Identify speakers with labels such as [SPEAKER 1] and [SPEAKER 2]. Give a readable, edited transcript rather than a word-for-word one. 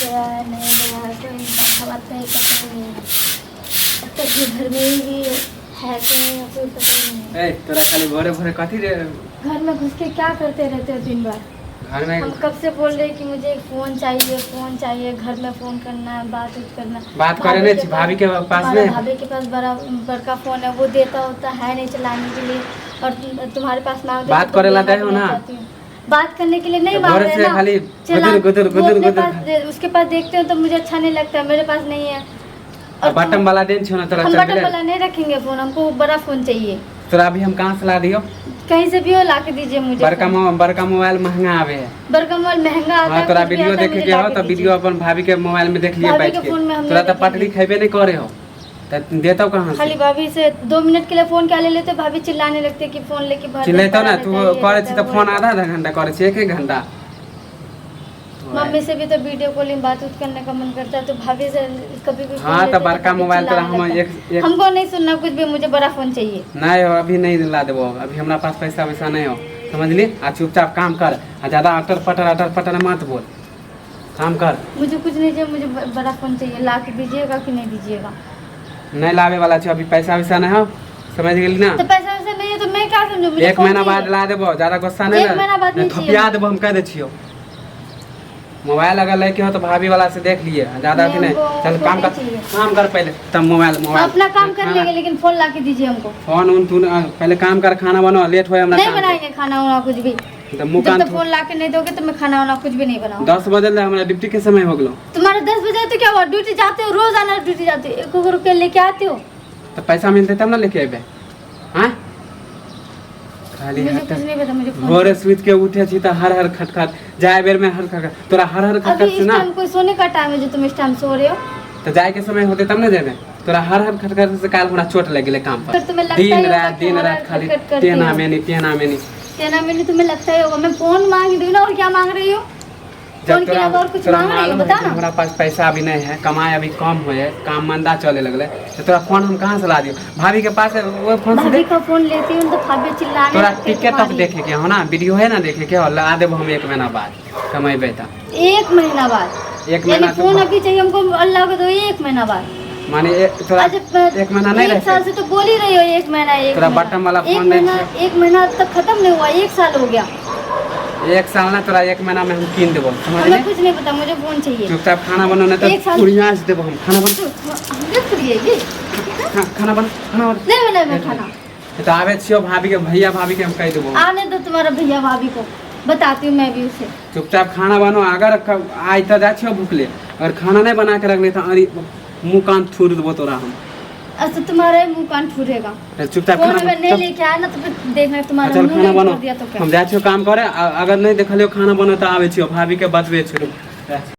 [SPEAKER 1] गया नहीं गया कोई खबर नहीं पता नहीं। अब तक ये घर में ही है कि नहीं कोई पता नहीं।
[SPEAKER 2] तोरा खाली भोरे भोरे कथी रे
[SPEAKER 1] घर में घुस के क्या करते रहते हो दिन भर?
[SPEAKER 2] घर में
[SPEAKER 1] हम कब से बोल रहे कि मुझे फ़ोन चाहिए घर में फ़ोन करना है बात करना।
[SPEAKER 2] बात करे नहीं छी भाभी के पास में।
[SPEAKER 1] भाभी के पास बड़का फ़ोन है, वो देता होता है नहीं चलाने के लिए, और तुम्हारे पास मांगते
[SPEAKER 2] बात करे ला दे हो ना।
[SPEAKER 1] बात करने के लिए नहीं मांग रहे ना,
[SPEAKER 2] खाली
[SPEAKER 1] गुदर उसके पास देखते हो तो मुझे अच्छा नहीं लगता, मेरे पास नहीं है।
[SPEAKER 2] और बटन वाला देन छो ना तोरा।
[SPEAKER 1] हम बटन वाला नहीं रखेंगे फ़ोन, हमको बड़ा फ़ोन चाहिए।
[SPEAKER 2] तोरा अभी हम कहाँ से ला दियो?
[SPEAKER 1] कहीं से भी हो ला के दीजिए मुझे।
[SPEAKER 2] बड़का मोबाइल महंगा आवे है।
[SPEAKER 1] बड़का मोबाइल महंगा आता है।
[SPEAKER 2] तोरा वीडियो देखे के हो तो वीडियो अपन भाभी के मोबाइल में देख लिए बैठ के। तोरा तो पटरी खेबे नहीं करे हो तो देता कहाँ?
[SPEAKER 1] खाली भाभी से 2 मिनट के लिए फोन क्या ले लेते, भाभी चिल्लाने लगते कि फोन लेके भाग
[SPEAKER 2] चिल्लाता ना तू करे छी तो फोन आधा घंटा करे छी 1 घंटा।
[SPEAKER 1] मम्मी से भी तो वीडियो कॉलिंग बात करने का मन करता है, तो भाभी से कभी भी।
[SPEAKER 2] हाँ तो बड़का मोबाइल तो हम
[SPEAKER 1] हमको नहीं सुनना कुछ भी, मुझे बड़ा फोन चाहिए।
[SPEAKER 2] नहीं हो अभी नहीं ला देबो, अभी हमारा पास पैसा वैसा नहीं हो, समझली? आ चुपचाप काम कर, ज्यादा अटर पटर मत बोल, काम कर।
[SPEAKER 1] मुझे कुछ नहीं चाहिए, मुझे बड़ा फोन चाहिए। ला के दीजिएगा कि नहीं दीजिएगा?
[SPEAKER 2] नहीं लावे वाला छे, अभी पैसा वैसा नहीं हो, समझ गेली ना?
[SPEAKER 1] तो पैसा वैसा नहीं है तो मैं क्या समझूं?
[SPEAKER 2] 1 महीना बाद ला देबो, ज्यादा गुस्सा नहीं।
[SPEAKER 1] 1 महीना बाद नहीं चाहिए,
[SPEAKER 2] थपिया देबो, हम कह दे छियो। मोबाइल अगर लेके हो तो भाभी वाला से देख लिए, ज्यादा नहीं। चल काम कर पहले, तब मोबाइल
[SPEAKER 1] अपना काम कर लेंगे, लेकिन फोन ला के दीजिए हमको।
[SPEAKER 2] फोन उन तू पहले काम कर, खाना बनाओ, लेट हो हमरा।
[SPEAKER 1] नहीं बनाएंगे खाना वाना कुछ भी, जब तक फोन ला के नहीं दोगे तो मैं खाना वाना कुछ भी नहीं बनाऊंगा।
[SPEAKER 2] 10 बजे हमारा ड्यूटी के समय हो गलो।
[SPEAKER 1] तुम्हारा 10 बजे तो क्या हुआ? ड्यूटी जाते हो, रोजाना ड्यूटी जाते हो, 1 रुपया लेके आते हो
[SPEAKER 2] तो पैसा मिलते तब ना लेके आबे। हाँ खाली
[SPEAKER 1] मुझे कुछ नहीं पता, मुझे
[SPEAKER 2] भोरे सुत के उठे छी तो हर खटखट जाए बेर में हर खटखट, तोरा हर खटखट से ना।
[SPEAKER 1] अभी कोई सोने का टाइम है जो तुम इस टाइम सो रहे हो?
[SPEAKER 2] तो जाए के समय होते तब ना जेबे। तोरा हर खटखट से काल हमरा चोट लग गेले काम पर। दिन रात खाली तेना मेनी
[SPEAKER 1] तुम्हें लगता ही होगा। मैं फोन मांग रही हूँ ना, और क्या मांग रही हूँ? फोन के अलावा और कुछ मांग रही हो? बता ना।
[SPEAKER 2] हमारा पास पैसा अभी नहीं है, कमाई अभी कम हो है, काम मंदा चले लगले, तो तोरा फोन हम कहाँ से ला दियो? भाभी के पास है वो फोन से।
[SPEAKER 1] भाभी का फोन लेती हूँ तो भाभी चिल्लाने
[SPEAKER 2] तोरा टिकट तब देखे के हो ना, वीडियो है ना देखे के हो, ला देबो हम 1 महीना बाद कमाई बेटा।
[SPEAKER 1] 1 महीना बाद?
[SPEAKER 2] 1 महीना
[SPEAKER 1] फोन अभी चाहिए हमको, अल्लाह को दो 1 महीना बाद।
[SPEAKER 2] माने तोरा 1 महीना नहीं रहते?
[SPEAKER 1] 1 साल से तो बोल ही रही हो 1 महीना।
[SPEAKER 2] तोरा बटन वाला फोन नहीं है।
[SPEAKER 1] 1 महीना तक खत्म नहीं हुआ, 1 साल हो गया।
[SPEAKER 2] 1 साल ना तोरा 1 महीना में हम कीन देबो, समझ
[SPEAKER 1] हमें कुछ नहीं पता, मुझे फोन चाहिए।
[SPEAKER 2] चुपचाप खाना बनो ना तो पुड़िया से देबो हम। खाना खाना बन
[SPEAKER 1] नहीं बना मैं खाना।
[SPEAKER 2] तो आवे छियो भाभी के, भैया भाभी के हम कह देबो।
[SPEAKER 1] आने दो तुम्हारा भैया भाभी को, बताती हूँ मैं भी उसे।
[SPEAKER 2] चुपचाप खाना बनो, अगर आज तो जा छियो भूखले, अगर खाना नहीं बना के रख ले तो अरे मुंह कान थूर देबो तोरा हम।
[SPEAKER 1] अच्छा तुम्हारा मुंह कान ठुरेगा।
[SPEAKER 2] चुपचाप
[SPEAKER 1] खाना नहीं लेके आया ना तो फिर देखना तुम्हारा
[SPEAKER 2] चल खाना बनो,
[SPEAKER 1] दिया तो क्या?
[SPEAKER 2] हम जा छियो काम करे, अगर नहीं देखलियो खाना बनो तो आवे छियो भाभी के बतबे छियो।